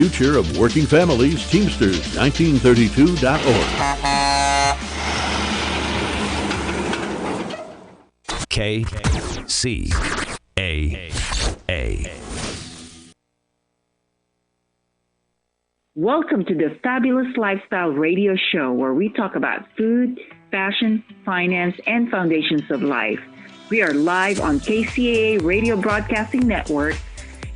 Future of Working Families, Teamsters, 1932.org. KCAA. Welcome to the Fabulous Lifestyle Radio Show, where we talk about food, fashion, finance, and foundations of life. We are live on KCAA Radio Broadcasting Network.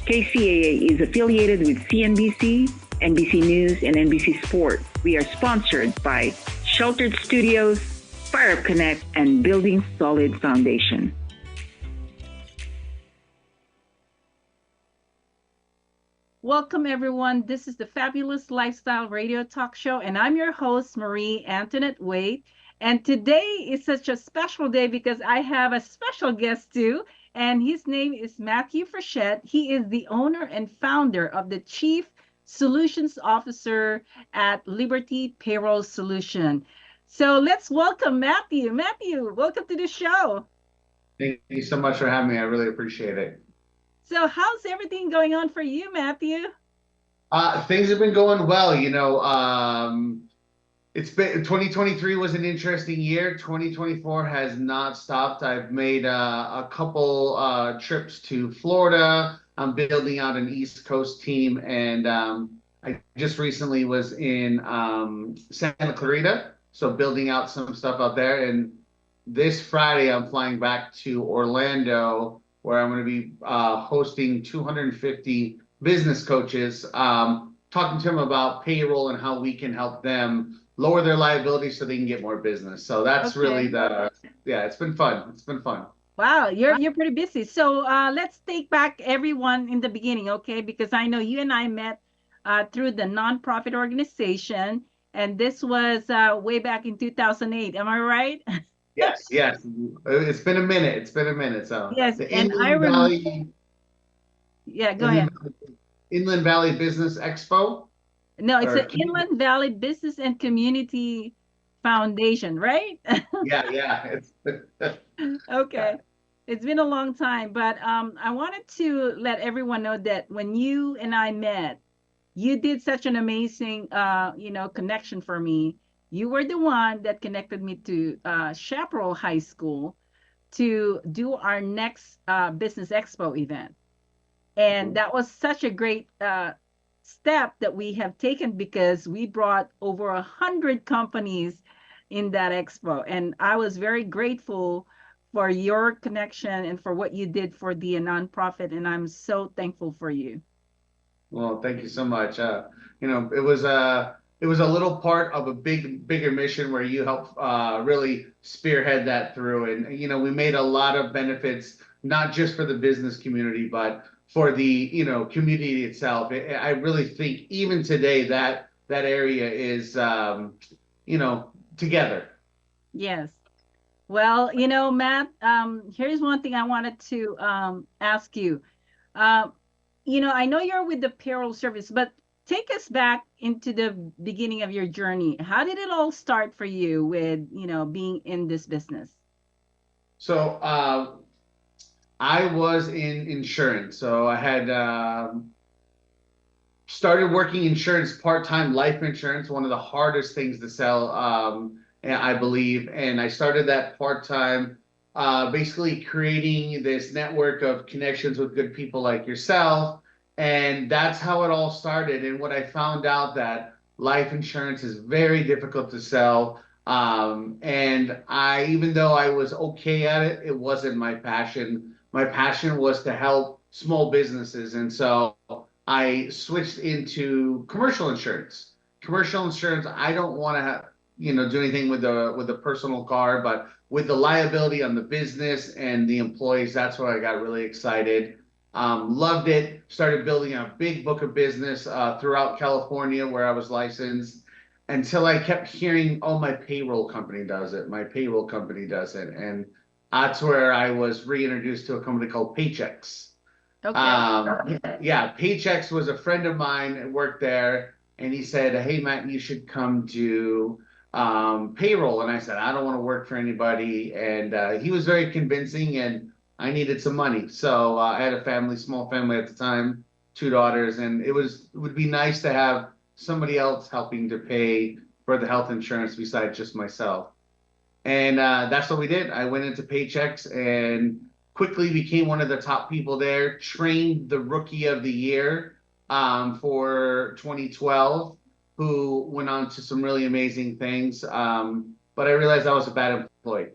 KCAA is affiliated with CNBC, NBC News, and NBC Sports. We are sponsored by Sheltered Studios, Fire Connect, and Building Solid Foundation. Welcome, everyone. This is the Fabulous Lifestyle Radio Talk Show, and I'm your host, Marie Antoinette Wade. And today is such a special day because I have a special guest too, and his name is Matthew Frechette. He is the owner and founder of the Chief Solutions Officer at Liberty Payroll Solution. So let's welcome Matthew. Matthew, welcome to the show. Thank you so much for having me. I really appreciate it. So how's everything going on for you, Matthew? Things have been going well. It's been 2023 was an interesting year. 2024 has not stopped. I've made a couple trips to Florida. I'm building out an East Coast team, and I just recently was in Santa Clarita, so building out some stuff out there. And this Friday, I'm flying back to Orlando, where I'm going to be hosting 250 business coaches, talking to them about payroll and how we can help them lower their liability so they can get more business. So that's really it's been fun. It's been fun. Wow, you're pretty busy. So let's take back everyone in the beginning, okay? Because I know you and I met through the nonprofit organization, and this was way back in 2008. Am I right? Yes. It's been a minute. So yes, the and I remember. Yeah, go ahead. Inland Valley Business Expo. No, it's the Inland Valley Business and Community Foundation, right? Yeah. Okay. It's been a long time, but I wanted to let everyone know that when you and I met, you did such an amazing, connection for me. You were the one that connected me to Chaparral High School to do our next Business Expo event. And that was such a great step that we have taken because we brought over 100 companies in that expo. And I was very grateful for your connection and for what you did for the nonprofit. And I'm so thankful for you. Well, thank you so much. It was a little part of a bigger mission where you helped really spearhead that through. And, we made a lot of benefits, not just for the business community, but for the, community itself. I really think even today that area is, together. Yes. Well, Matt, here's one thing I wanted to ask you. I know you're with the payroll service, but take us back into the beginning of your journey. How did it all start for you with, being in this business? So I was in insurance. So I had started working insurance part-time, life insurance, one of the hardest things to sell, I believe. And I started that part-time, basically creating this network of connections with good people like yourself. And that's how it all started. And what I found out that life insurance is very difficult to sell. And even though I was okay at it, it wasn't my passion. My passion was to help small businesses. And so I switched into commercial insurance. Commercial insurance, I don't want to have, do anything with the personal car, but with the liability on the business and the employees, that's where I got really excited. Loved it. Started building a big book of business throughout California where I was licensed until I kept hearing, oh, my payroll company does it. My payroll company does it. And that's where I was reintroduced to a company called Paychex. Okay. Paychex was a friend of mine that worked there, and he said, hey, Matt, you should come to payroll. And I said, I don't want to work for anybody. And he was very convincing, and I needed some money. So I had a small family at the time. two daughters, and it would be nice to have somebody else helping to pay for the health insurance besides just myself. And that's what we did. I went into Paychex and quickly became one of the top people there, trained the rookie of the year for 2012, who went on to some really amazing things. But I realized I was a bad employee.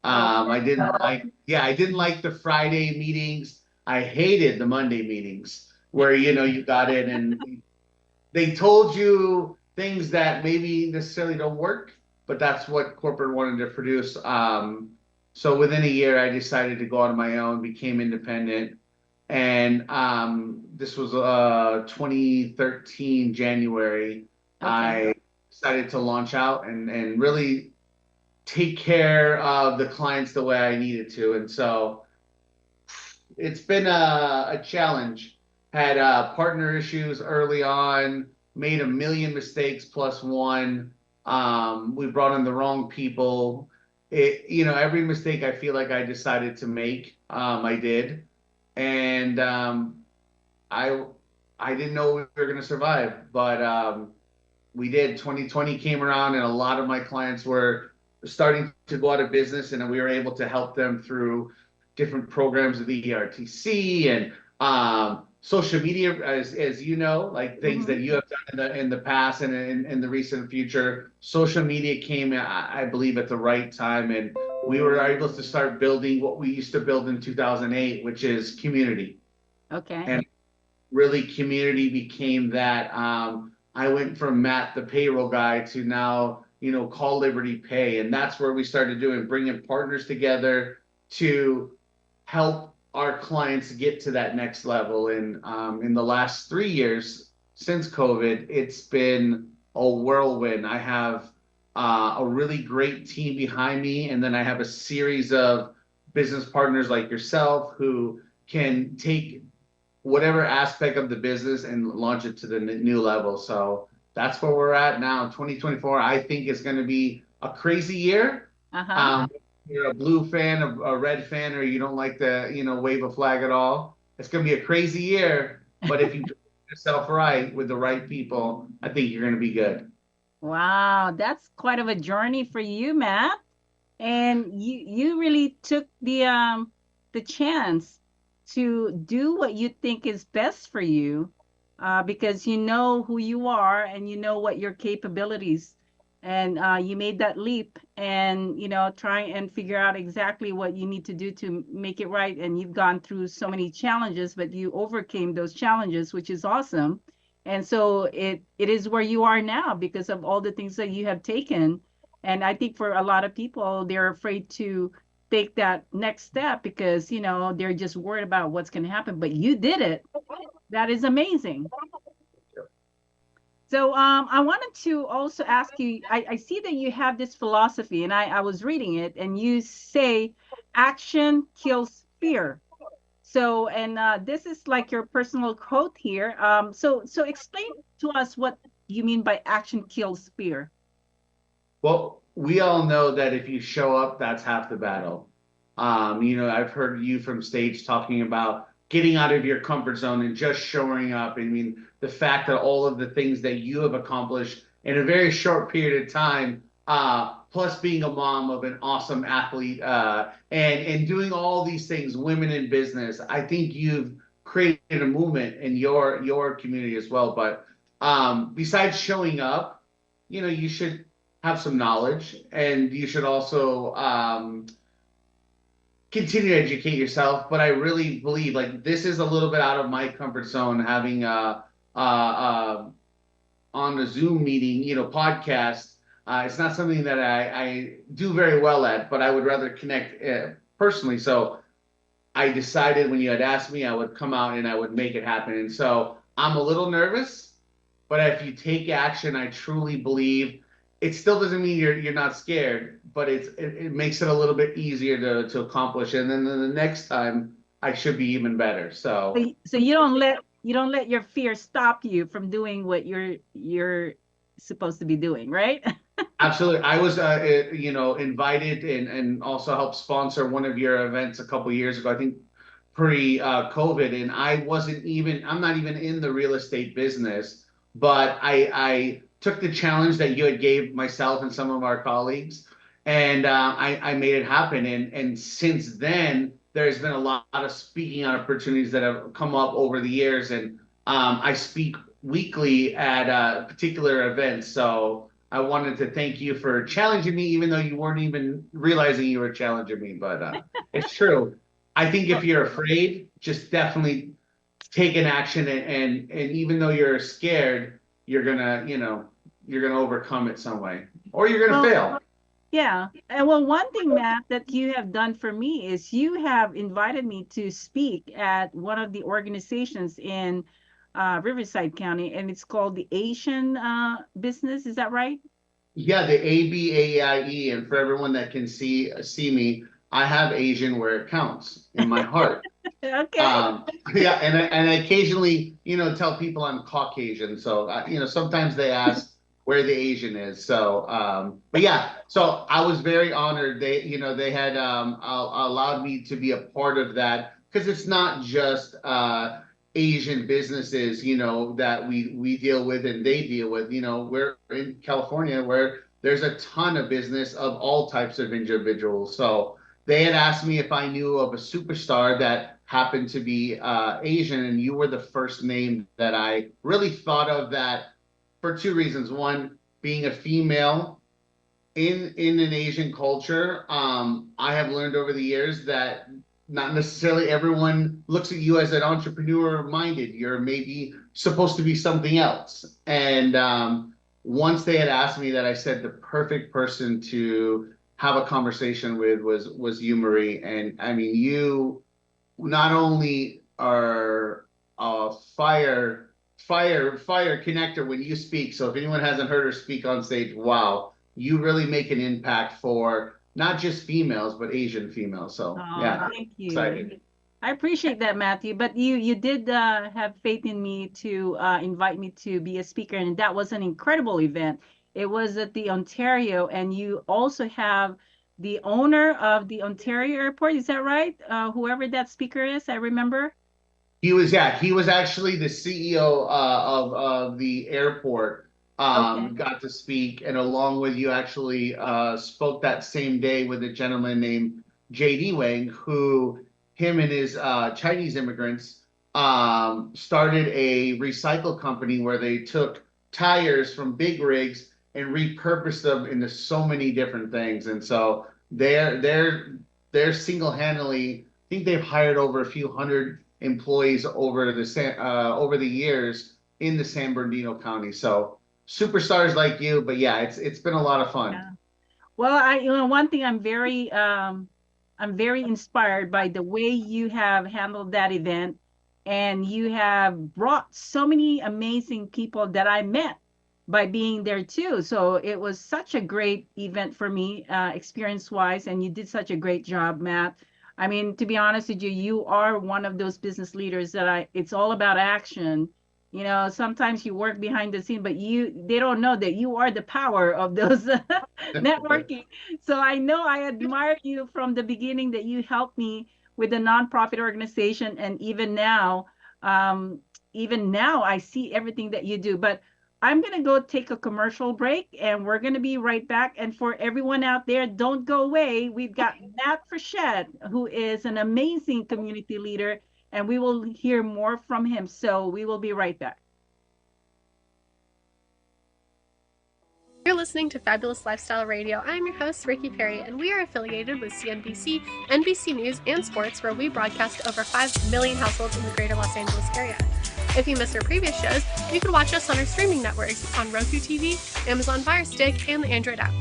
I didn't like the Friday meetings. I hated the Monday meetings where, you got in and they told you things that maybe necessarily don't work, but that's what corporate wanted to produce. So within a year, I decided to go out on my own, became independent. And this was 2013, January. Okay. I decided to launch out and really take care of the clients the way I needed to. And so it's been a challenge. Had partner issues early on, made a million mistakes plus one. We brought in the wrong people. Every mistake I feel like I decided to make, I did. And I didn't know we were going to survive, but we did. 2020 came around and a lot of my clients were starting to go out of business, and we were able to help them through different programs of the ERTC and social media, as you know, like things that you have done in the past and in the recent future. Social media came, I believe, at the right time, and we were able to start building what we used to build in 2008, which is community. Okay. And really, community became that. I went from Matt, the payroll guy, to now, Call Liberty Pay, and that's where we started bringing partners together to help our clients get to that next level. And in the last 3 years since COVID, it's been a whirlwind. I have a really great team behind me, and then I have a series of business partners like yourself who can take whatever aspect of the business and launch it to the new level. So that's where we're at now. 2024, I think, is going to be a crazy year. You're a blue fan, a red fan, or you don't like to, wave a flag at all. It's going to be a crazy year, but if you do yourself right with the right people, I think you're going to be good. Wow, that's quite of a journey for you, Matt. And you really took the chance to do what you think is best for you, because you know who you are and you know what your capabilities, and you made that leap and try and figure out exactly what you need to do to make it right. And you've gone through so many challenges, but you overcame those challenges, which is awesome. And so it is where you are now because of all the things that you have taken. And I think for a lot of people, they're afraid to take that next step because, they're just worried about what's going to happen. But you did it. That is amazing. So I wanted to also ask you, I see that you have this philosophy, and I was reading it, and you say action kills fear. So, and this is like your personal quote here. So explain to us what you mean by action kills fear. Well, we all know that if you show up, that's half the battle. I've heard you from stage talking about getting out of your comfort zone and just showing up. I mean, the fact that all of the things that you have accomplished in a very short period of time, plus being a mom of an awesome athlete, and doing all these things, women in business, I think you've created a movement in your community as well. But besides showing up, you should have some knowledge, and you should also continue to educate yourself. But I really believe like this is a little bit out of my comfort zone, having on a Zoom meeting, podcast. It's not something that I do very well at, but I would rather connect personally. So I decided when you had asked me, I would come out and I would make it happen. And so I'm a little nervous, but if you take action, I truly believe it still doesn't mean you're not scared, but it makes it a little bit easier to accomplish. And then the next time I should be even better. So you don't let your fear stop you from doing what you're supposed to be doing, right? Absolutely. I was invited and also helped sponsor one of your events a couple years ago. I think pre-COVID, and I'm not even in the real estate business, but I took the challenge that you had gave myself and some of our colleagues, and I made it happen. And since then, there's been a lot of speaking opportunities that have come up over the years, and I speak weekly at particular events. So I wanted to thank you for challenging me, even though you weren't even realizing you were challenging me. But it's true. I think if you're afraid, just definitely take an action, and even though you're scared, you're gonna overcome it some way, or you're gonna fail. Yeah. And well, one thing, Matt, that you have done for me is you have invited me to speak at one of the organizations in Riverside County, and it's called the Asian Business. Is that right? Yeah, the ABAIE, and for everyone that can see me, I have Asian where it counts in my heart. Okay. Yeah, and I occasionally, tell people I'm Caucasian. So, sometimes they ask where the Asian is. So, but yeah, so I was very honored. They had allowed me to be a part of that, because it's not just Asian businesses, that we deal with and they deal with. We're in California, where there's a ton of business of all types of individuals. So they had asked me if I knew of a superstar that happened to be Asian, and you were the first name that I really thought of, that for two reasons. One, being a female in an Asian culture, I have learned over the years that not necessarily everyone looks at you as an entrepreneur minded. You're maybe supposed to be something else. And once they had asked me that, I said the perfect person to have a conversation with was you, Marie. And I mean, you not only are a fire connector when you speak. So if anyone hasn't heard her speak on stage, wow, you really make an impact for not just females, but Asian females. So yeah, thank you. Excited. I appreciate that, Matthew. But you did have faith in me to invite me to be a speaker, and that was an incredible event. It was at the Ontario, and you also have the owner of the Ontario Airport. Is that right? Whoever that speaker is, I remember. He was actually the CEO of the airport. Okay. Got to speak, and along with you, actually spoke that same day with a gentleman named J.D. Wang, who him and his Chinese immigrants started a recycle company where they took tires from big rigs and repurposed them into so many different things. And so they're single-handedly, I think they've hired over a few hundred employees over the years in the San Bernardino County. So superstars like you, but yeah, it's been a lot of fun. Yeah. Well, one thing I'm very inspired by the way you have handled that event, and you have brought so many amazing people that I met by being there too. So it was such a great event for me, experience-wise, and you did such a great job, Matt. I mean, to be honest with you, you are one of those business leaders that it's all about action. Sometimes you work behind the scene, but they don't know that you are the power of those networking. So I know I admire you from the beginning, that you helped me with the nonprofit organization. And even now I see everything that you do. But I'm going to go take a commercial break, and we're going to be right back. And for everyone out there, don't go away. We've got Matt Frechette, who is an amazing community leader, and we will hear more from him. So we will be right back. You're listening to Fabulous Lifestyle Radio. I'm your host, Ricky Perry, and we are affiliated with CNBC, NBC News, and Sports, where we broadcast to over 5 million households in the greater Los Angeles area. If you missed our previous shows, you can watch us on our streaming networks on Roku TV, Amazon Fire Stick, and the Android app.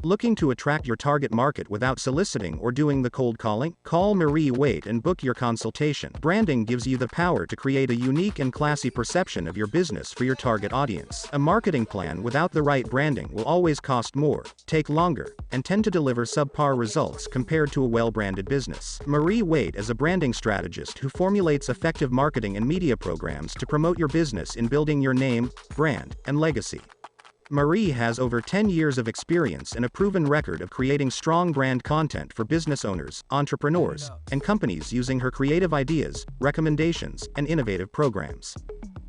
Looking to attract your target market without soliciting or doing the cold calling? Call Marie Waite and book your consultation. Branding gives you the power to create a unique and classy perception of your business for your target audience. A marketing plan without the right branding will always cost more, take longer, and tend to deliver subpar results compared to a well-branded business. Marie Waite is a branding strategist who formulates effective marketing and media programs to promote your business in building your name, brand, and legacy. Marie has over 10 years of experience and a proven record of creating strong brand content for business owners, entrepreneurs, and companies using her creative ideas, recommendations, and innovative programs.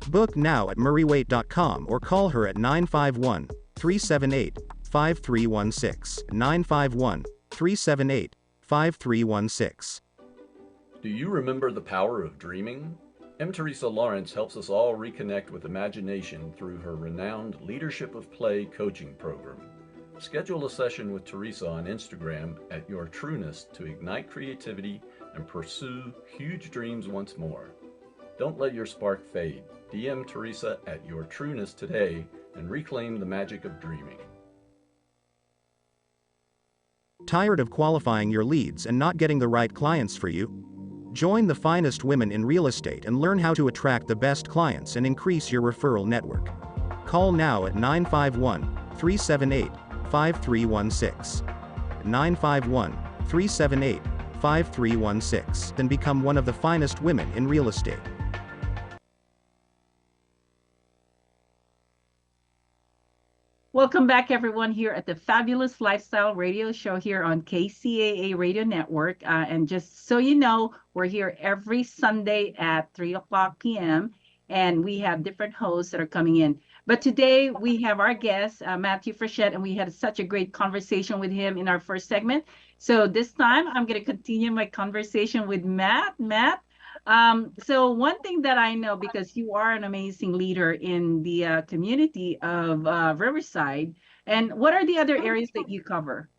Book now at mariewaite.com or call her at 951 378 5316. 951 378 5316. Do you remember the power of dreaming? M. Teresa Lawrence helps us all reconnect with imagination through her renowned Leadership of Play coaching program. Schedule a session with Teresa on Instagram at Your Trueness to ignite creativity and pursue huge dreams once more. Don't let your spark fade. DM Teresa at Your Trueness today and reclaim the magic of dreaming. Tired of qualifying your leads and not getting the right clients for you? Join the finest women in real estate and learn how to attract the best clients and increase your referral network. Call now at 951 378 5316. 951 378 5316 and become one of the finest women in real estate. Welcome back, everyone, here at the Fabulous Lifestyle Radio Show here on KCAA Radio Network. And just so you know, we're here every Sunday at 3 o'clock p.m. and we have different hosts that are coming in. But today we have our guest, Matthew Frechette, and we had such a great conversation with him in our first segment. So this time I'm going to continue my conversation with Matt. So one thing that I know, because you are an amazing leader in the community of Riverside, and what are the other areas that you cover?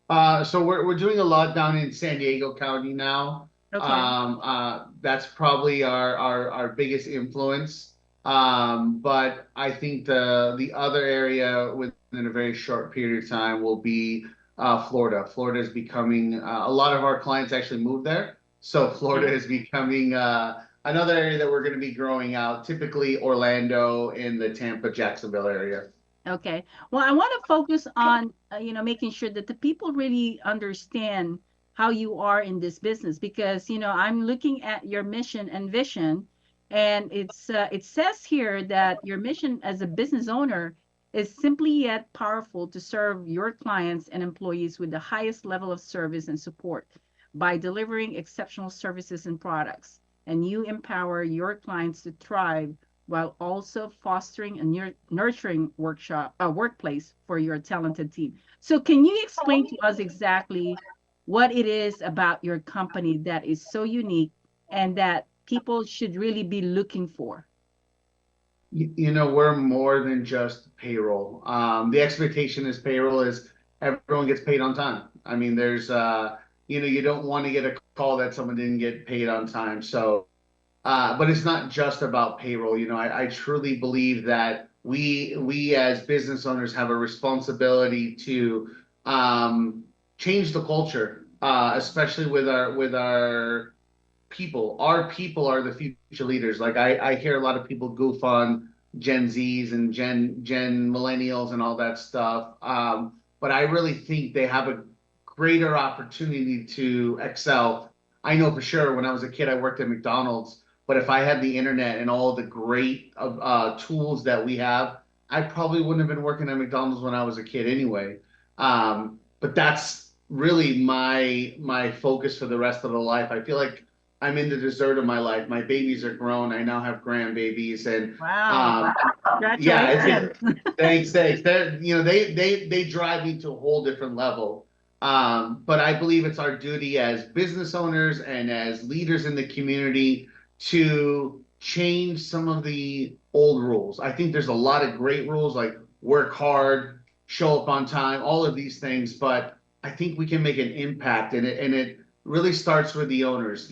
So we're doing a lot down in San Diego County now. Okay. That's probably our biggest influence. But I think the other area within a very short period of time will be Florida. Florida is becoming a lot of our clients actually move there. So Florida is becoming another area that we're going to be growing out, typically Orlando in the Tampa, Jacksonville area. Okay. Well, I want to focus on, making sure that the people really understand how you are in this business, because, I'm looking at your mission and vision, and it says here that your mission as a business owner is simply yet powerful to serve your clients and employees with the highest level of service and support by delivering exceptional services and products. And you empower your clients to thrive while also fostering a nurturing workplace for your talented team. So can you explain to us exactly what it is about your company that is so unique and that people should really be looking for? We're more than just payroll. The expectation is payroll is everyone gets paid on time. I mean, there's you don't want to get a call that someone didn't get paid on time. So, but it's not just about payroll. I truly believe that we as business owners have a responsibility to change the culture, especially with our people. Our people are the future leaders. Like I hear a lot of people goof on Gen Zs and Gen Millennials and all that stuff. But I really think they have a greater opportunity to excel. I know for sure when I was a kid, I worked at McDonald's, but if I had the internet and all the great tools that we have, I probably wouldn't have been working at McDonald's when I was a kid anyway. But that's really my focus for the rest of the life. I feel like I'm in the dessert of my life. My babies are grown. I now have grandbabies, and wow, yeah, thanks. They drive me to a whole different level. But I believe it's our duty as business owners and as leaders in the community to change some of the old rules. I think there's a lot of great rules like work hard, show up on time, all of these things, but I think we can make an impact, and it really starts with the owners.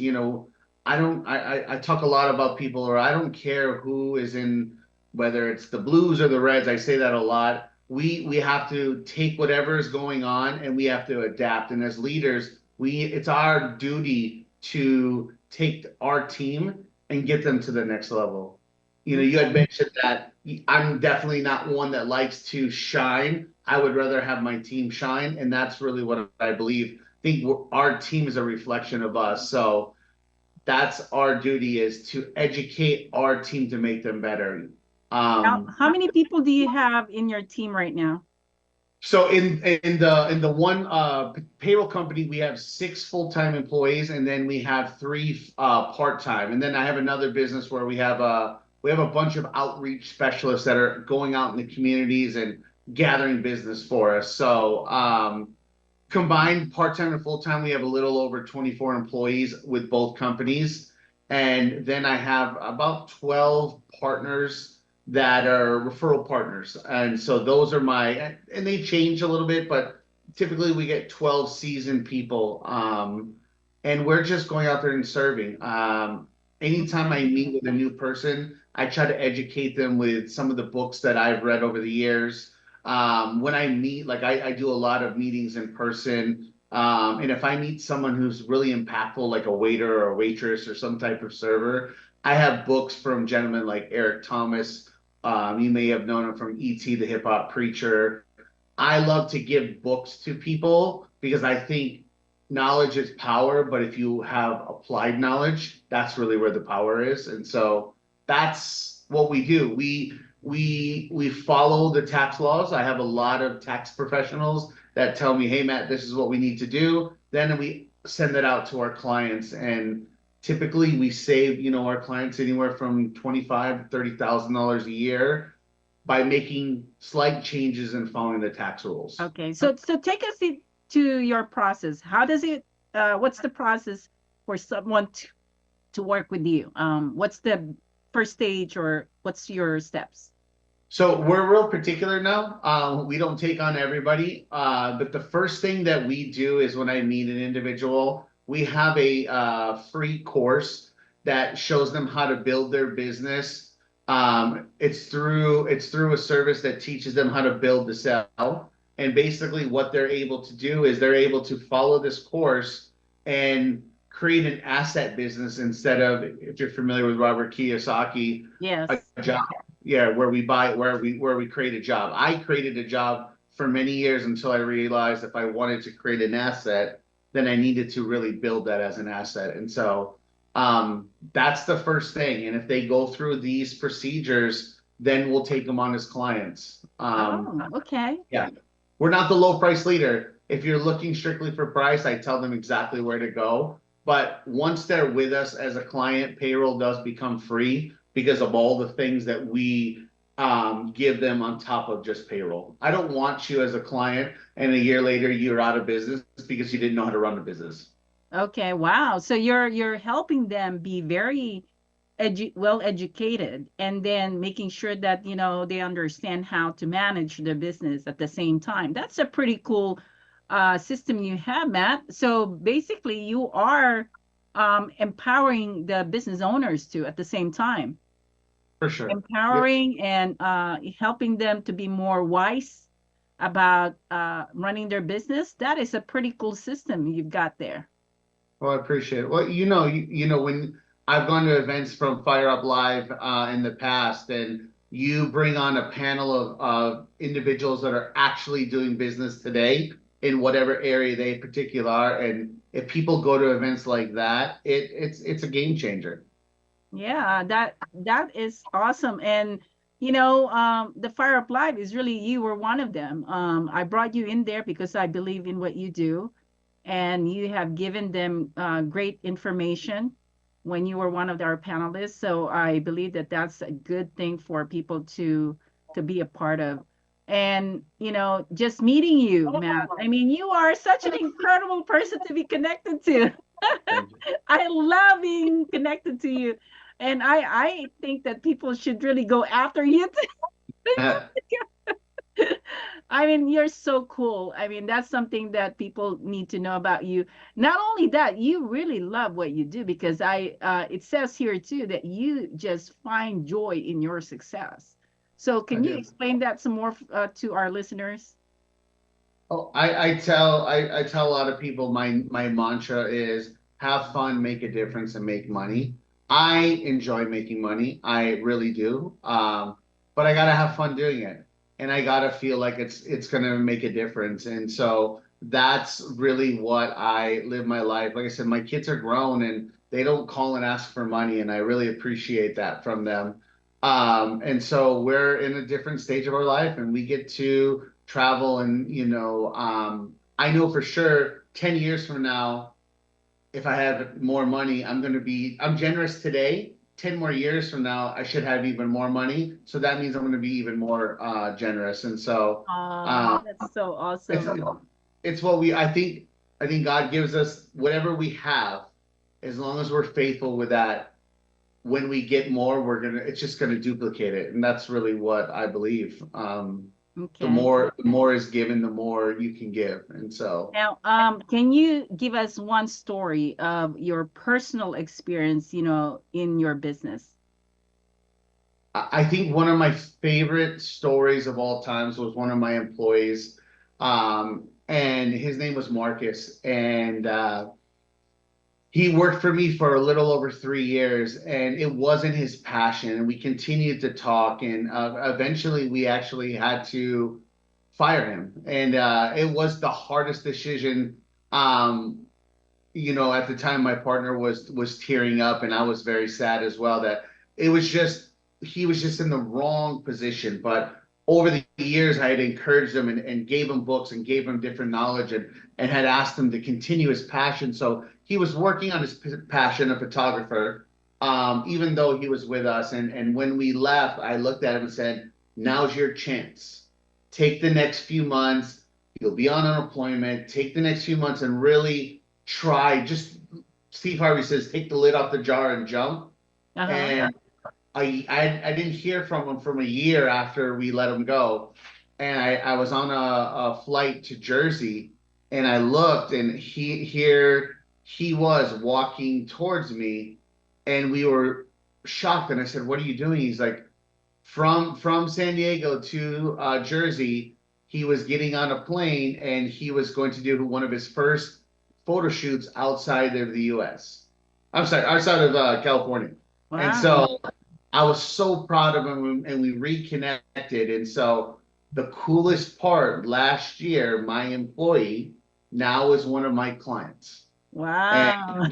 I talk a lot about people, or I don't care who is in, whether it's the Blues or the Reds, I say that a lot. We have to take whatever is going on and we have to adapt. And as leaders, it's our duty to take our team and get them to the next level. You had mentioned that I'm definitely not one that likes to shine. I would rather have my team shine. And that's really what I believe. I think our team is a reflection of us. So that's our duty, is to educate our team to make them better. How many people do you have in your team right now? So in the one payroll company, we have 6 full-time employees, and then we have 3 part-time. And then I have another business where we have a bunch of outreach specialists that are going out in the communities and gathering business for us. So combined part-time and full-time, we have a little over 24 employees with both companies. And then I have about 12 partners that are referral partners. And so those are and they change a little bit, but typically we get 12 seasoned people. And we're just going out there and serving. Anytime I meet with a new person, I try to educate them with some of the books that I've read over the years. When I meet, like I do a lot of meetings in person. And if I meet someone who's really impactful, like a waiter or a waitress or some type of server, I have books from gentlemen like Eric Thomas. You may have known him from E.T. the Hip Hop Preacher. I love to give books to people because I think knowledge is power, but if you have applied knowledge, that's really where the power is. And so that's what we do. We follow the tax laws. I have a lot of tax professionals that tell me, hey, Matt, this is what we need to do. Then we send it out to our clients, and typically we save, our clients anywhere from $25,000 to $30,000 a year by making slight changes and following the tax rules. Okay, so take us to your process. How does it? What's the process for someone to work with you? What's the first stage, or what's your steps? So we're real particular now. We don't take on everybody, but the first thing that we do is when I meet an individual, we have a free course that shows them how to build their business. It's through a service that teaches them how to build the sell. And basically what they're able to do is they're able to follow this course and create an asset business instead of, if you're familiar with Robert Kiyosaki, yes, a job. Yeah, where we create a job. I created a job for many years until I realized if I wanted to create an asset, then I needed to really build that as an asset. And so that's the first thing. And if they go through these procedures, then we'll take them on as clients. Okay. Yeah. We're not the low price leader. If you're looking strictly for price, I tell them exactly where to go. But once they're with us as a client, payroll does become free because of all the things that we give them on top of just payroll. I don't want you as a client and a year later you're out of business because you didn't know how to run a business. Okay, wow. So you're helping them be very well educated, and then making sure that they understand how to manage the business at the same time. That's a pretty cool system you have, Matt. So basically you are empowering the business owners too at the same time. For sure. Empowering, yep. And helping them to be more wise about running their business. That is a pretty cool system you've got there. Well, I appreciate it. Well, when I've gone to events from Fire Up Live in the past, and you bring on a panel of individuals that are actually doing business today in whatever area they particular are, and if people go to events like that, it's a game changer. Yeah, that is awesome. And the Fire Up Live is really, you were one of them. I brought you in there because I believe in what you do, and you have given them great information when you were one of our panelists. So I believe that that's a good thing for people to be a part of. And just meeting you, Matt, I mean, you are such an incredible person to be connected to. I love being connected to you. And I think that people should really go after you. I mean, you're so cool. I mean, that's something that people need to know about you. Not only that, you really love what you do, because it says here too that you just find joy in your success. So can you explain that some more to our listeners? Oh, I tell a lot of people my mantra is have fun, make a difference, and make money. I enjoy making money. I really do. But I gotta have fun doing it. And I gotta feel like it's gonna make a difference. And so that's really what I live my life. Like I said, my kids are grown and they don't call and ask for money, and I really appreciate that from them. And so we're in a different stage of our life, and we get to travel. And I know for sure 10 years from now, if I have more money, I'm generous today. 10 more years from now, I should have even more money. So that means I'm going to be even more generous. And so That's so awesome. it's what I think God gives us whatever we have, as long as we're faithful with that. When we get more, it's just gonna duplicate it, and that's really what I believe. Okay. The more is given, the more you can give, and so. Now, can you give us one story of your personal experience, in your business? I think one of my favorite stories of all times was one of my employees, and his name was Marcus, and he worked for me for a little over 3 years, and it wasn't his passion. And we continued to talk, and eventually we actually had to fire him. And it was the hardest decision. At the time, my partner was tearing up, and I was very sad as well. That he was just in the wrong position. But over the years, I had encouraged him and gave him books and gave him different knowledge and had asked him to continue his passion. So he was working on his passion, a photographer, even though he was with us. And when we left, I looked at him and said, now's your chance. Take the next few months. You'll be on unemployment. Take the next few months and really try. Just Steve Harvey says, take the lid off the jar and jump. Uh-huh. And I didn't hear from him from a year after we let him go. And I was on a flight to Jersey, and I looked, and he was walking towards me, and we were shocked. And I said, what are you doing? He's like, from San Diego to Jersey, he was getting on a plane, and he was going to do one of his first photo shoots outside of the US. I'm sorry, outside of California. Wow. And so I was so proud of him, and we reconnected. And so the coolest part, last year, my employee now is one of my clients. Wow.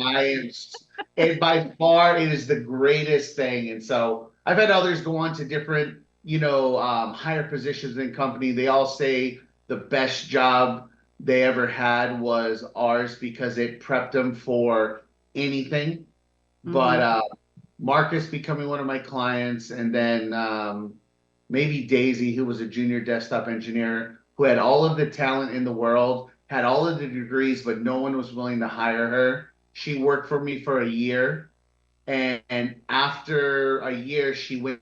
And by far, it is the greatest thing. And so I've had others go on to different, higher positions in company. They all say the best job they ever had was ours because it prepped them for anything. Mm-hmm. But Marcus becoming one of my clients, and then maybe Daisy, who was a junior desktop engineer, who had all of the talent in the world, had all of the degrees, but no one was willing to hire her. She worked for me for a year, and after a year, she went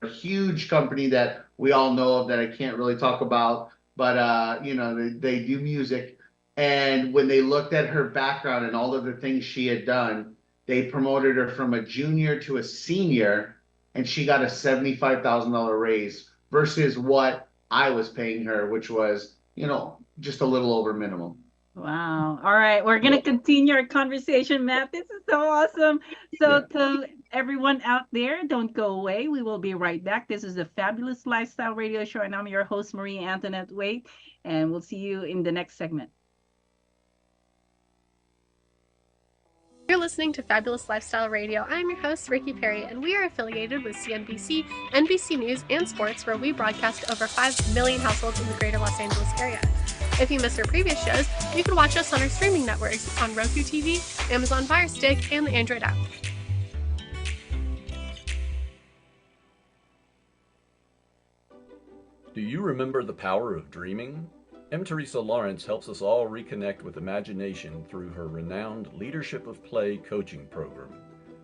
to a huge company that we all know of that I can't really talk about, but they do music. And when they looked at her background and all of the things she had done, they promoted her from a junior to a senior, and she got a $75,000 raise versus what I was paying her, which was, just a little over minimum. Wow. All right. We're going to continue our conversation, Matt. This is so awesome. So to everyone out there, don't go away. We will be right back. This is the Fabulous Lifestyle Radio Show, and I'm your host, Marie Antoinette Waite, and we'll see you in the next segment. You're listening to Fabulous Lifestyle Radio. I'm your host, Ricky Perry, and we are affiliated with CNBC, NBC News, and Sports, where we broadcast to over 5 million households in the greater Los Angeles area. If you missed our previous shows, you can watch us on our streaming networks on Roku TV, Amazon Fire Stick, and the Android app. Do you remember the power of dreaming? M. Teresa Lawrence helps us all reconnect with imagination through her renowned Leadership of Play coaching program.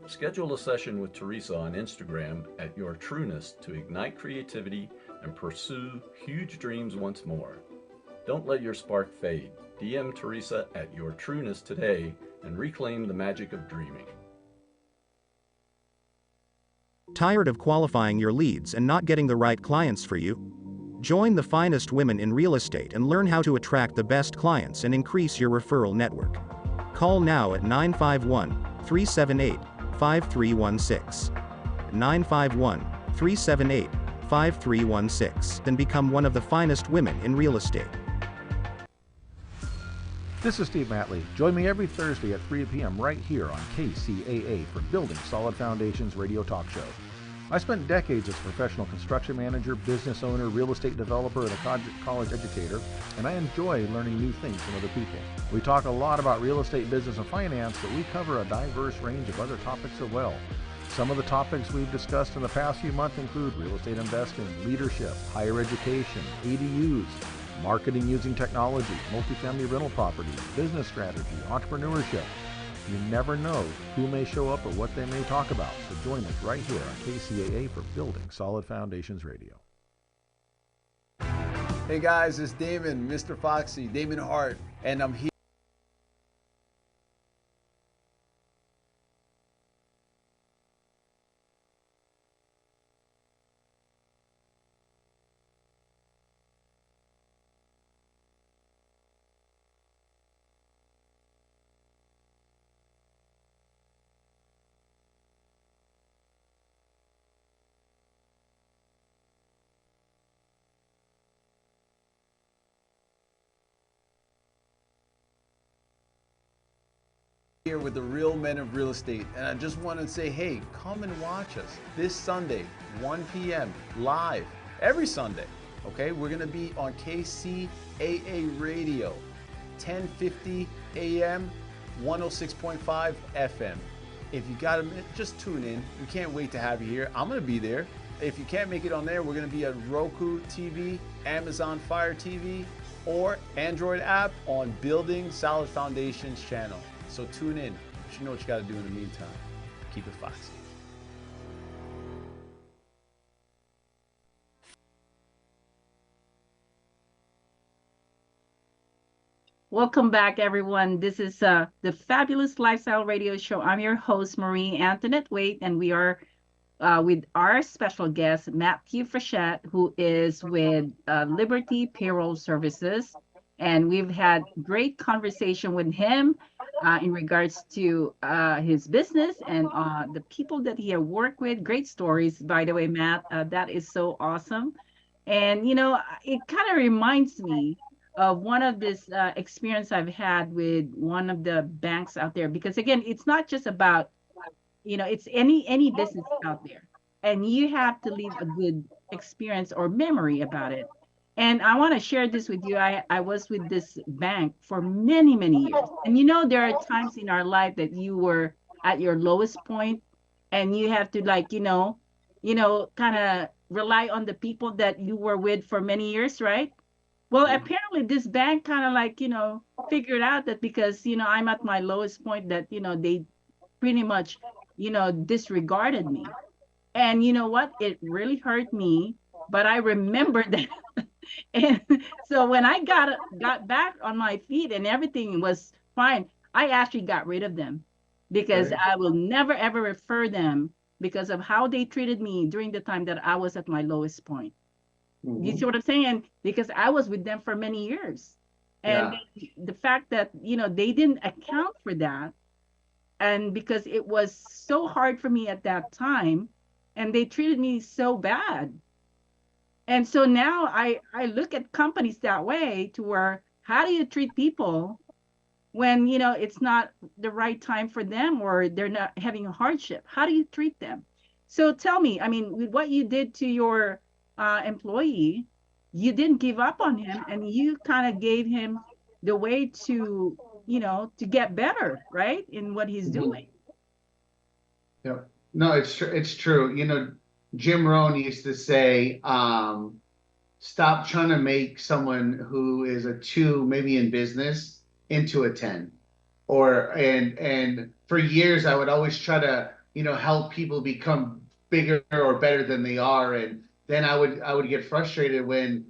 Schedule a session with Teresa on Instagram at Your Trueness to ignite creativity and pursue huge dreams once more. Don't let your spark fade. DM Teresa at Your Trueness today and reclaim the magic of dreaming. Tired of qualifying your leads and not getting the right clients for you? Join the finest women in real estate and learn how to attract the best clients and increase your referral network. Call now at 951-378-5316. 951-378-5316 and become one of the finest women in real estate. This is Steve Matley. Join me every Thursday at 3 p.m. right here on KCAA for Building Solid Foundations Radio Talk Show. I spent decades as a professional construction manager, business owner, real estate developer, and a college educator, and I enjoy learning new things from other people. We talk a lot about real estate, business, and finance, but we cover a diverse range of other topics as well. Some of the topics we've discussed in the past few months include real estate investing, leadership, higher education, ADUs, marketing using technology, multifamily rental properties, business strategy, entrepreneurship. You never know who may show up or what they may talk about, so join us right here on KCAA for Building Solid Foundations Radio. Hey guys, it's Damon, Mr. Foxy, Damon Hart, and I'm here. Here with the real men of real estate, and I just want to say, hey, come and watch us this Sunday, 1 p.m. live every Sunday. Okay, we're gonna be on KCAA Radio, 1050 a.m., 106.5 FM. If you got a minute, just tune in. We can't wait to have you here. I'm gonna be there. If you can't make it on there, we're gonna be at Roku TV, Amazon Fire TV, or Android app on Building Solid Foundations channel. So tune in. But you know what you got to do in the meantime. Keep it foxy. Welcome back, everyone. This is the Fabulous Lifestyle Radio Show. I'm your host, Marie Antoinette Waite, and we are with our special guest, Matthew Frechette, who is with Liberty Payroll Services. And we've had great conversation with him in regards to his business and the people that he has worked with. Great stories, by the way, Matt. That is so awesome. And, you know, it kind of reminds me of one of this experience I've had with one of the banks out there. Because, again, it's not just about, you know, it's any business out there. And you have to leave a good experience or memory about it. And I want to share this with you. I was with this bank for many, many years. And you know, there are times in our life that you were at your lowest point and you have to like, you know, kind of rely on the people that you were with for many years, right? Well, apparently this bank kind of like, you know, figured out that because, you know, I'm at my lowest point that, you know, they pretty much, you know, disregarded me. And you know what? It really hurt me, but I remember that. And so when I got back on my feet and everything was fine, I actually got rid of them because I will never, ever refer them because of how they treated me during the time that I was at my lowest point. Mm-hmm. You see what I'm saying? Because I was with them for many years. And the fact that, you know, they didn't account for that. And because it was so hard for me at that time and they treated me so bad. And so now I look at companies that way to where, how do you treat people when, you know, it's not the right time for them or they're not having a hardship? How do you treat them? So tell me, I mean, with what you did to your employee, you didn't give up on him and you kind of gave him the way to, you know, to get better, right? In what he's doing. Yeah. No, it's true. You know, Jim Rohn used to say, stop trying to make someone who is a 2, maybe in business, into a 10. And for years, I would always try to, you know, help people become bigger or better than they are. And then I would get frustrated when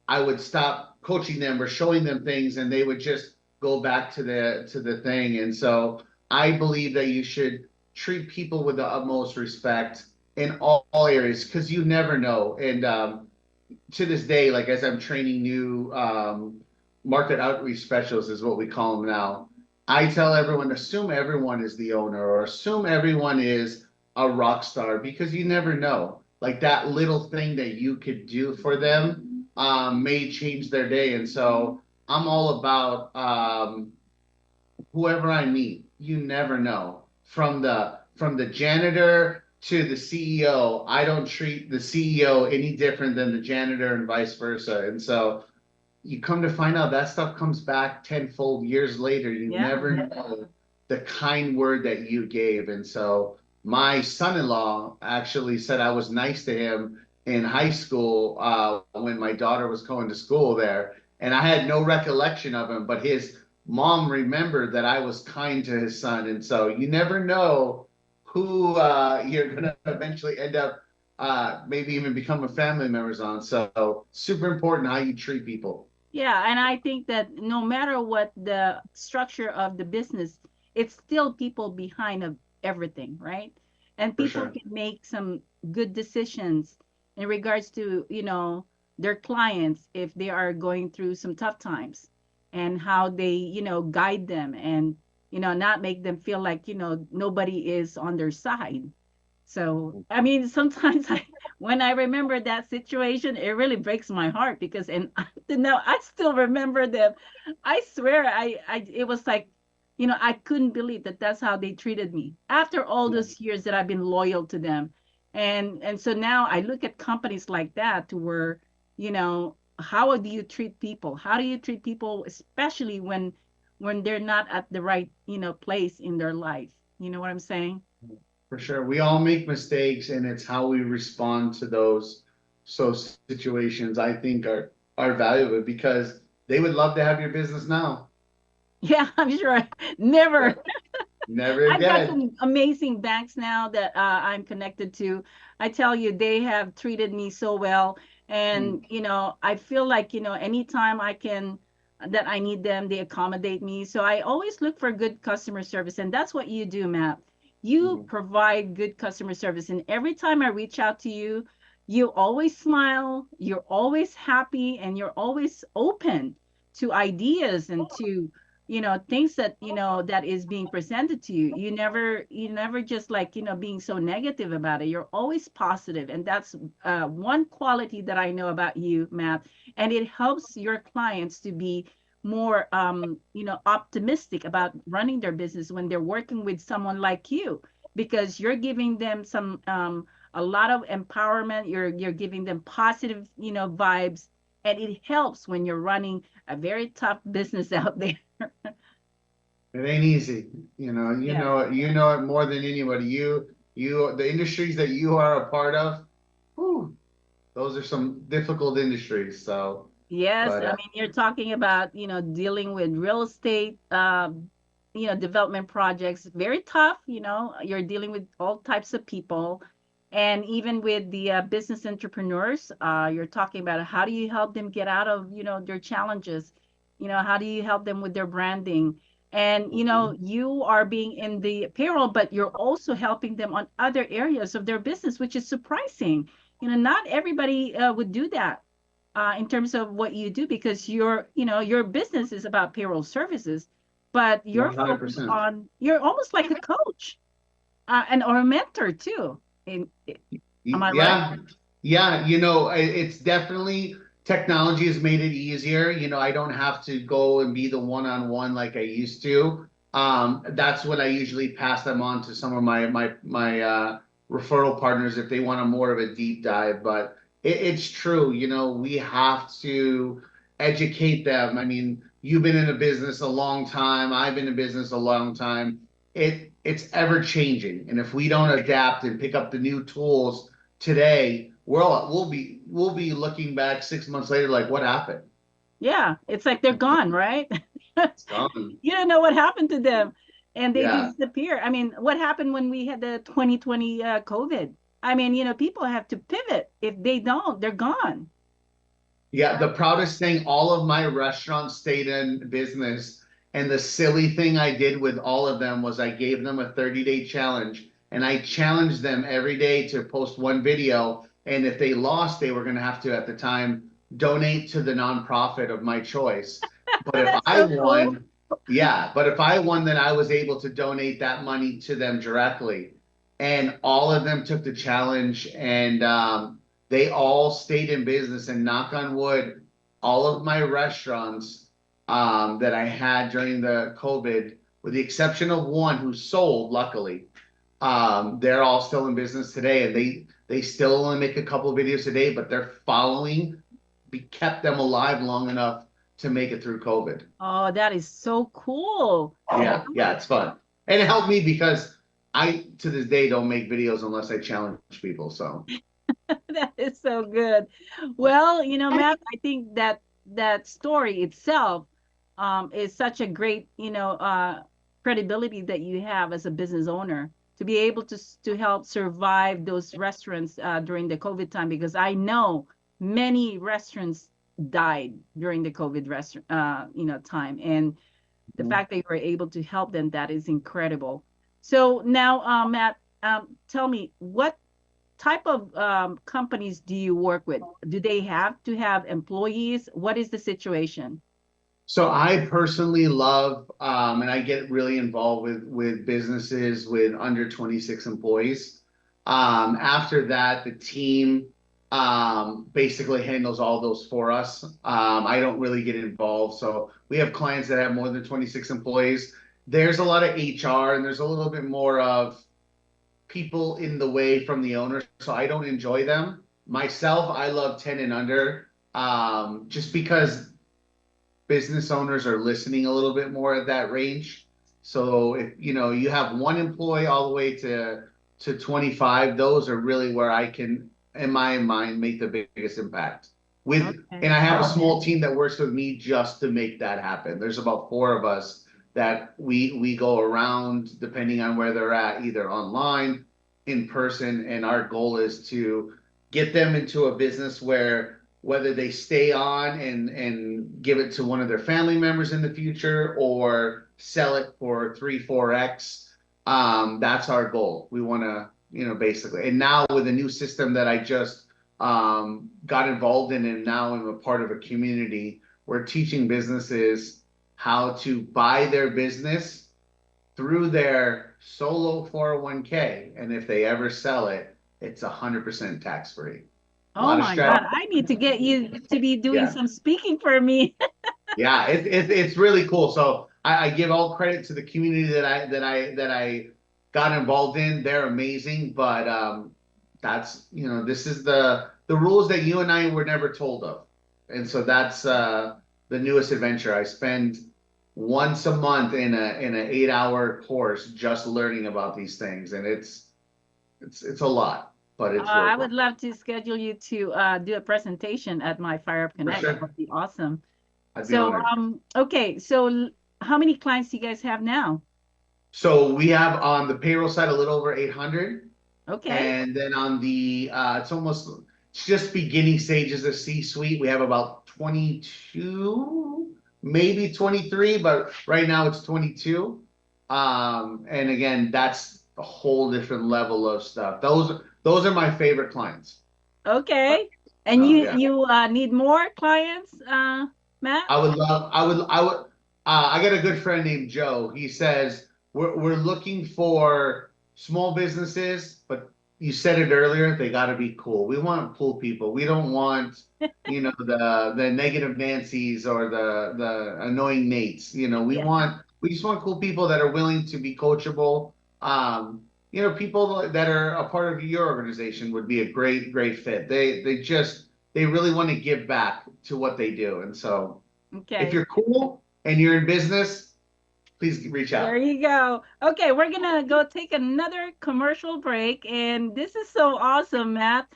I would stop coaching them or showing them things and they would just go back to the thing. And so I believe that you should treat people with the utmost respect in all areas, because you never know. And to this day, like as I'm training new market outreach specialists is what we call them now, I tell everyone, assume everyone is the owner or assume everyone is a rock star, because you never know. Like that little thing that you could do for them may change their day. And so I'm all about whoever I meet. You never know, from the janitor to the CEO, I don't treat the CEO any different than the janitor and vice versa. And so you come to find out that stuff comes back tenfold years later. You Yeah. never know the kind word that you gave. And so my son-in-law actually said I was nice to him in high school when my daughter was going to school there. And I had no recollection of him, but his mom remembered that I was kind to his son. And so you never know who you're going to eventually end up maybe even become a family members on. So super important how you treat people. Yeah, and I think that no matter what the structure of the business, it's still people behind of everything, right? And For people sure. can make some good decisions in regards to, their clients if they are going through some tough times and how they, guide them and, not make them feel like, nobody is on their side. So, I mean, sometimes when I remember that situation, it really breaks my heart because, and I still remember them. I swear, it was like, I couldn't believe that that's how they treated me after all those years that I've been loyal to them. And so now I look at companies like that to where, how do you treat people? How do you treat people, especially when they're not at the right, place in their life? You know what I'm saying? For sure. We all make mistakes, and it's how we respond to those situations, I think are valuable because they would love to have your business now. Yeah, I'm sure. Never. Never I've got again. some amazing banks now that I'm connected to. I tell you, they have treated me so well. And, I feel like, anytime that I need them, they accommodate me. So I always look for good customer service. And that's what you do, Matt. You provide good customer service. And every time I reach out to you, you always smile, you're always happy, and you're always open to ideas and to things that that is being presented to you. You never just like being so negative about it. You're always positive, and that's one quality that I know about you, Matt. And it helps your clients to be more optimistic about running their business when they're working with someone like you, because you're giving them some a lot of empowerment. You're giving them positive vibes, and it helps when you're running a very tough business out there. It ain't easy. Yeah. You know it more than anybody. The industries that you are a part of, whew, those are some difficult industries. So, Yes, but I mean, you're talking about, dealing with real estate, development projects, very tough, you're dealing with all types of people. And even with the business entrepreneurs, you're talking about how do you help them get out of, their challenges? How do you help them with their branding? And, you are being in the payroll, but you're also helping them on other areas of their business, which is surprising. Not everybody would do that in terms of what you do, because your business is about payroll services, but you're focused 100%. on, you're almost like a coach and or a mentor too. Am I right? Yeah, yeah. It's definitely technology has made it easier. I don't have to go and be the one-on-one like I used to. That's what I usually pass them on to some of my referral partners if they want a more of a deep dive. But it's true. We have to educate them. I mean, you've been in a business a long time. I've been in business a long time. It's ever changing, and if we don't adapt and pick up the new tools today, we'll be looking back 6 months later like, what happened? Yeah, it's like they're gone, right? It's gone. You don't know what happened to them, and they Yeah. disappear. I mean, what happened when we had the 2020 COVID? I mean, people have to pivot. If they don't, they're gone. Yeah, the proudest thing, all of my restaurants stayed in business. And the silly thing I did with all of them was I gave them a 30-day challenge. And I challenged them every day to post one video. And if they lost, they were going to have to, at the time, donate to the nonprofit of my choice. But if That's I so cool. won, yeah, but if I won, then I was able to donate that money to them directly. And all of them took the challenge, and they all stayed in business. And knock on wood, all of my restaurants that I had during the COVID, with the exception of one who sold, luckily, They're all still in business today, and they still only make a couple of videos a day, but their following kept them alive long enough to make it through COVID. Oh, that is so cool. Yeah, it's fun. And it helped me because I, to this day, don't make videos unless I challenge people. So That is so good. Well, Matt, I think that story itself is such a great, credibility that you have as a business owner to be able to help survive those restaurants during the COVID time, because I know many restaurants died during the COVID time, and the fact that you were able to help them, that is incredible. So now, Matt, tell me, what type of companies do you work with? Do they have to have employees? What is the situation? So I personally love, and I get really involved with businesses with under 26 employees. After that, the team basically handles all those for us. I don't really get involved. So we have clients that have more than 26 employees. There's a lot of HR, and there's a little bit more of people in the way from the owner. So I don't enjoy them. Myself, I love 10 and under, just because business owners are listening a little bit more at that range. So if you have one employee all the way to 25, those are really where I can, in my mind, make the biggest impact. And I have a small team that works with me just to make that happen. There's about 4 of us that we go around, depending on where they're at, either online, in person, and our goal is to get them into a business where, whether they stay on and give it to one of their family members in the future or sell it for 3-4x, that's our goal. We want to, basically. And now with a new system that I just got involved in, and now I'm a part of a community, we're teaching businesses how to buy their business through their solo 401k. And if they ever sell it, it's 100% tax free. Oh my God, I need to get you to be doing some speaking for me. Yeah, it's really cool. So I give all credit to the community that I got involved in. They're amazing, but that's, this is the rules that you and I were never told of. And so that's the newest adventure. I spend once a month in an 8-hour course just learning about these things, and it's a lot. But it's I would love to schedule you to do a presentation at my Fire Up Connect. Sure. That would be awesome. I'd be honored. Okay, so how many clients do you guys have now? So we have on the payroll side a little over 800. Okay. And then on the it's just beginning stages of C-suite. We have about 22, maybe 23, but right now it's 22. And again, that's a whole different level of stuff. Those are my favorite clients. Okay. And you need more clients, Matt? I got a good friend named Joe. He says we're looking for small businesses, but you said it earlier, they got to be cool. We want cool people. We don't want, the negative Nancys or the annoying Nates. We just want cool people that are willing to be coachable. People that are a part of your organization would be a great fit. They really want to give back to what they do. And so if you're cool and you're in business, please reach out. There you go. Okay, we're going to go take another commercial break. And this is so awesome, Matt.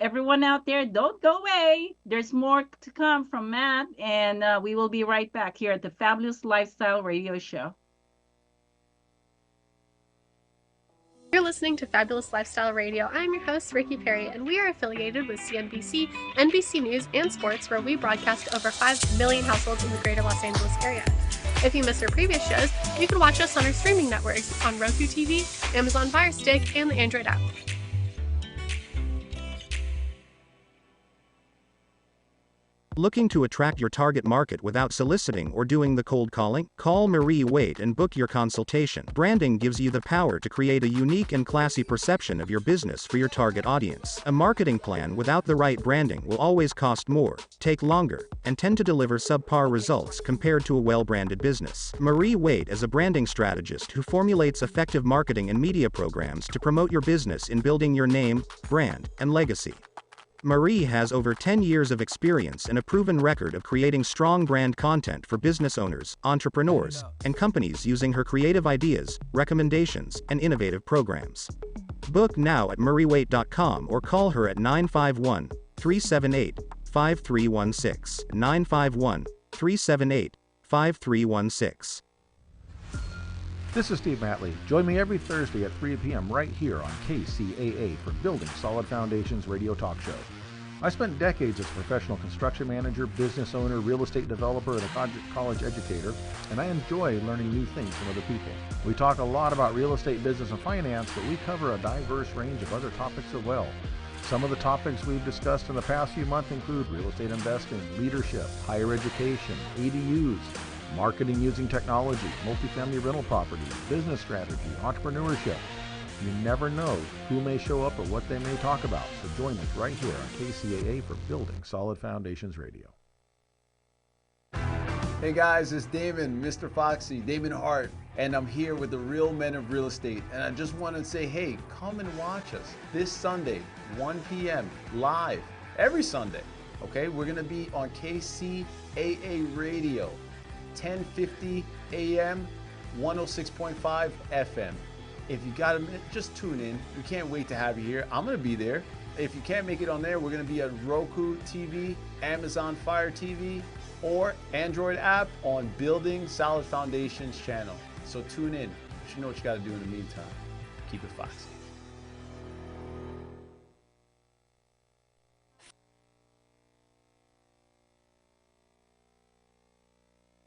Everyone out there, don't go away. There's more to come from Matt. And we will be right back here at the Fabulous Lifestyle Radio Show. You're listening to Fabulous Lifestyle Radio. I'm your host, Ricky Perry, and we are affiliated with CNBC, NBC News, and Sports, where we broadcast over 5 million households in the greater Los Angeles area. If you missed our previous shows, you can watch us on our streaming networks on Roku TV, Amazon Fire Stick, and the Android app. Looking to attract your target market without soliciting or doing the cold calling? Call Marie Waite and book your consultation. Branding gives you the power to create a unique and classy perception of your business for your target audience. A marketing plan without the right branding will always cost more, take longer, and tend to deliver subpar results compared to a well-branded business. Marie Waite is a branding strategist who formulates effective marketing and media programs to promote your business in building your name, brand, and legacy. Marie has over 10 years of experience and a proven record of creating strong brand content for business owners, entrepreneurs, and companies using her creative ideas, recommendations, and innovative programs. Book now at mariewaite.com or call her at 951-378-5316, 951-378-5316. This is Steve Matley. Join me every Thursday at 3 p.m. right here on KCAA for Building Solid Foundations radio talk show. I spent decades as a professional construction manager, business owner, real estate developer, and a college educator, and I enjoy learning new things from other people. We talk a lot about real estate business and finance, but we cover a diverse range of other topics as well. Some of the topics we've discussed in the past few months include real estate investing, leadership, higher education, ADUs, marketing using technology, multifamily rental properties, business strategy, entrepreneurship. You never know who may show up or what they may talk about, so join us right here on KCAA for Building Solid Foundations Radio. Hey guys, it's Damon, Mr. Foxy, Damon Hart, and I'm here with the Real Men of Real Estate. And I just want to say, hey, come and watch us this Sunday, 1 p.m. live, every Sunday. Okay, we're going to be on KCAA Radio, 1050 AM, 106.5 FM. If you got a minute, just tune in. We can't wait to have you here. I'm going to be there. If you can't make it on there, we're going to be at Roku TV, Amazon Fire TV, or Android app on Building Solid Foundations channel. So tune in. You know what you got to do in the meantime. Keep it foxy.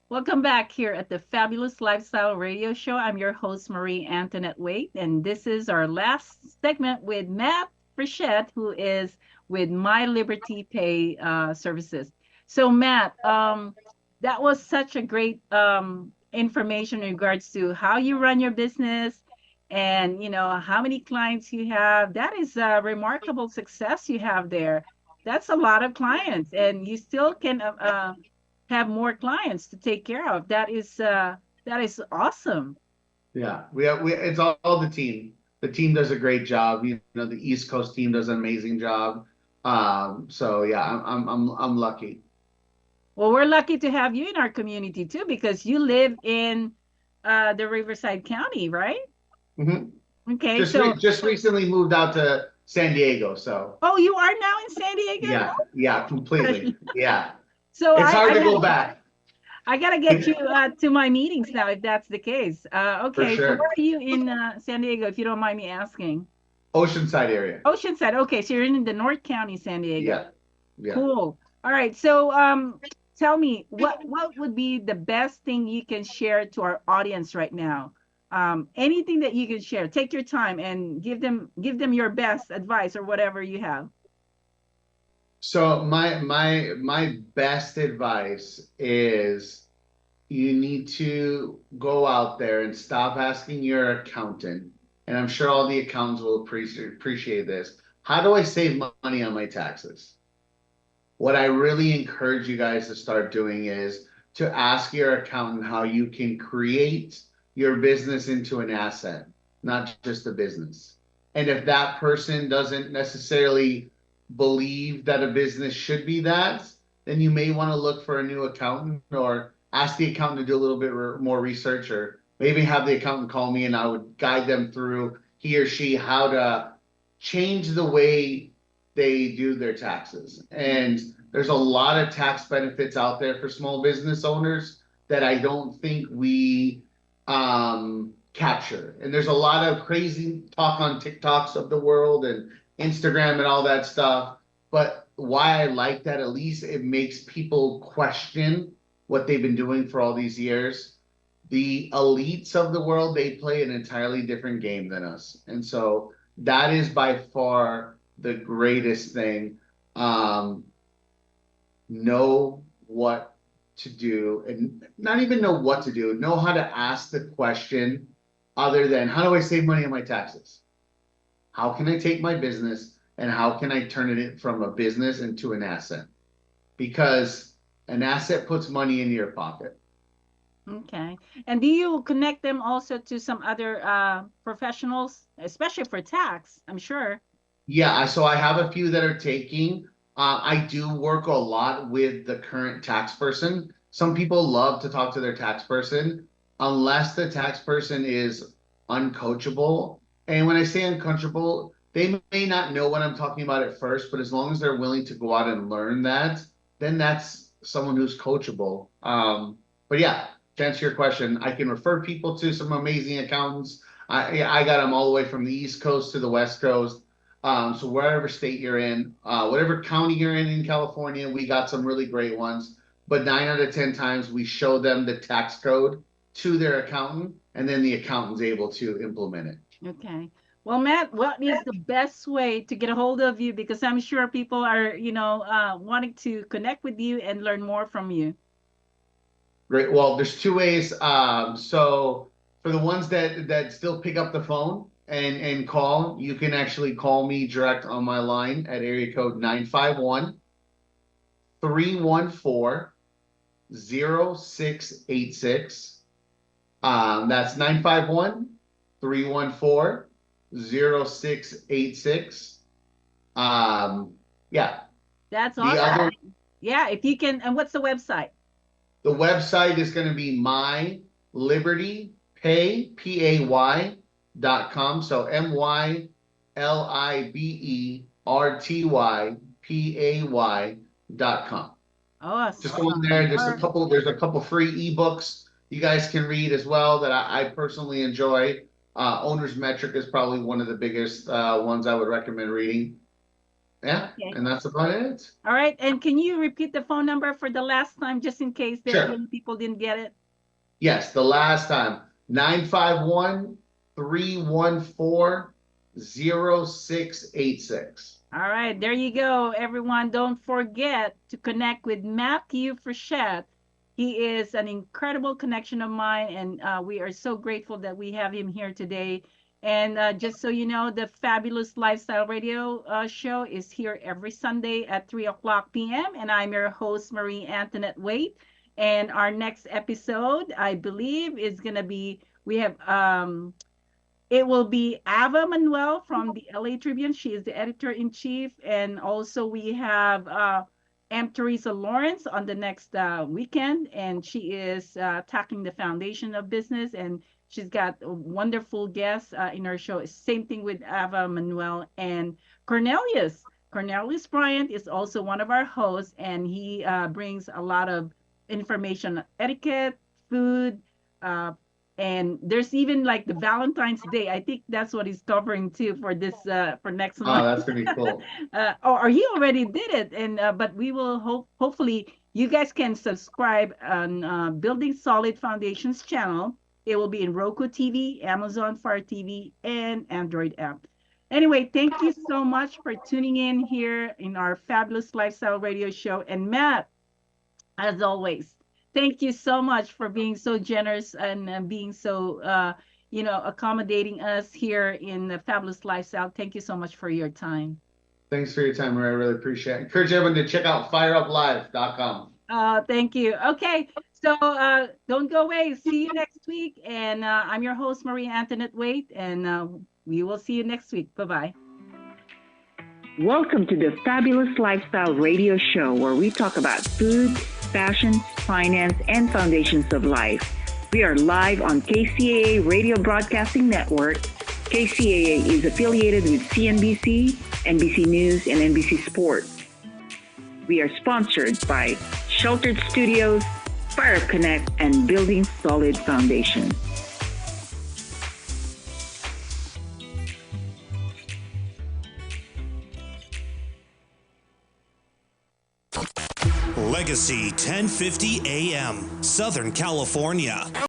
Welcome back here at the Fabulous Lifestyle Radio Show. I'm your host, Marie Antoinette Waite, and this is our last segment with Matt Frechette, who is with My Liberty Pay Services. So, Matt, that was such a great information in regards to how you run your business and, you know, how many clients you have. That is a remarkable success you have there. That's a lot of clients, and you still can have more clients to take care of. That is awesome. Yeah, we it's all the team. The team does a great job. You know, the East Coast team does an amazing job. So yeah, I'm lucky. Well, we're lucky to have you in our community too, because you live in the Riverside County, right? Mm-hmm. Okay. Just recently moved out to San Diego. So. Oh, you are now in San Diego? Yeah, completely. Yeah. So it's hard to go back. I gotta get you to my meetings now, if that's the case. Okay, sure. So where are you in San Diego, if you don't mind me asking? Oceanside area. Oceanside. Okay, so you're in the North County, San Diego. Yeah. Cool. All right. So tell me, what would be the best thing you can share to our audience right now? Anything that you can share. Take your time and give them your best advice or whatever you have. So my best advice is you need to go out there and stop asking your accountant, and I'm sure all the accountants will appreciate this. How do I save money on my taxes? What I really encourage you guys to start doing is to ask your accountant how you can create your business into an asset, not just a business. And if that person doesn't necessarily believe that a business should be that, then you may want to look for a new accountant or ask the accountant to do a little bit more research, or maybe have the accountant call me and I would guide them through, he or she, how to change the way they do their taxes. And there's a lot of tax benefits out there for small business owners that I don't think we capture. And there's a lot of crazy talk on TikToks of the world and Instagram and all that stuff. But why I like that, at least it makes people question what they've been doing for all these years. The elites of the world, they play an entirely different game than us. And so that is by far the greatest thing. know what to do, and not even know what to do, know how to ask the question other than, how do I save money on my taxes? How can I take my business and how can I turn it from a business into an asset? Because an asset puts money in your pocket. Okay. And do you connect them also to some other professionals, especially for tax, I'm sure? Yeah, so I have a few that are taking. I do work a lot with the current tax person. Some people love to talk to their tax person, unless the tax person is uncoachable. And when I say uncoachable, they may not know what I'm talking about at first, but as long as they're willing to go out and learn that, then that's someone who's coachable. But yeah, to answer your question, I can refer people to some amazing accountants. I got them all the way from the East Coast to the West Coast. So wherever state you're in, whatever county you're in California, we got some really great ones. But 9 out of 10 times we show them the tax code to their accountant, and then the accountant's able to implement it. Okay. Well, Matt, what is the best way to get a hold of you? Because I'm sure people are, wanting to connect with you and learn more from you. Great. Well, there's 2 ways. So for the ones that still pick up the phone and call, you can actually call me direct on my line at area code 951-314-0686. That's 951-314-0686. Yeah. That's awesome. Yeah, if you can. And what's the website? The website is going to be mylibertypay.com. So mylibertypay.com. Awesome. Just go in there. There's a couple free ebooks you guys can read as well that I personally enjoy. Owner's Metric is probably one of the biggest ones I would recommend reading. Yeah, okay. And that's about it. All right. And can you repeat the phone number for the last time, just in case people didn't get it? Yes, the last time. 951-314-0686. All right, there you go, everyone. Don't forget to connect with Matthew Frechette. He is an incredible connection of mine, and we are so grateful that we have him here today. And just so you know, the Fabulous Lifestyle Radio show is here every Sunday at 3:00 p.m. And I'm your host, Marie Antoinette Waite. And our next episode, I believe, is going to be, it will be Ava Manuel from the LA Tribune. She is the editor-in-chief. And also we have M. Teresa Lawrence on the next weekend. And she is tackling the foundation of business. And she's got wonderful guests in her show. Same thing with Ava Manuel and Cornelius. Cornelius Bryant is also one of our hosts, and he brings a lot of information on etiquette, food, and there's even like the Valentine's Day. I think that's what he's covering too for this for next month. Oh, that's gonna be cool. Or he already did it, and but we will hopefully you guys can subscribe on Building Solid Foundations channel. It will be in Roku TV, Amazon Fire TV, and Android app. Anyway, thank you so much for tuning in here in our Fabulous Lifestyle Radio show. And Matt, as always, thank you so much for being so generous and being so, accommodating us here in the Fabulous Lifestyle. Thank you so much for your time. Thanks for your time, Maria. I really appreciate it. Encourage everyone to check out fireuplive.com. Thank you. Okay, so don't go away. See you next week. And I'm your host, Marie Antoinette Waite, and we will see you next week. Bye-bye. Welcome to the Fabulous Lifestyle Radio show, where we talk about food, fashion, finance, and foundations of life. We are live on KCAA Radio Broadcasting Network. KCAA is affiliated with CNBC, NBC News, and NBC Sports. We are sponsored by Sheltered Studios, Fire Connect, and Building Solid Foundation. Legacy 1050 AM, Southern California.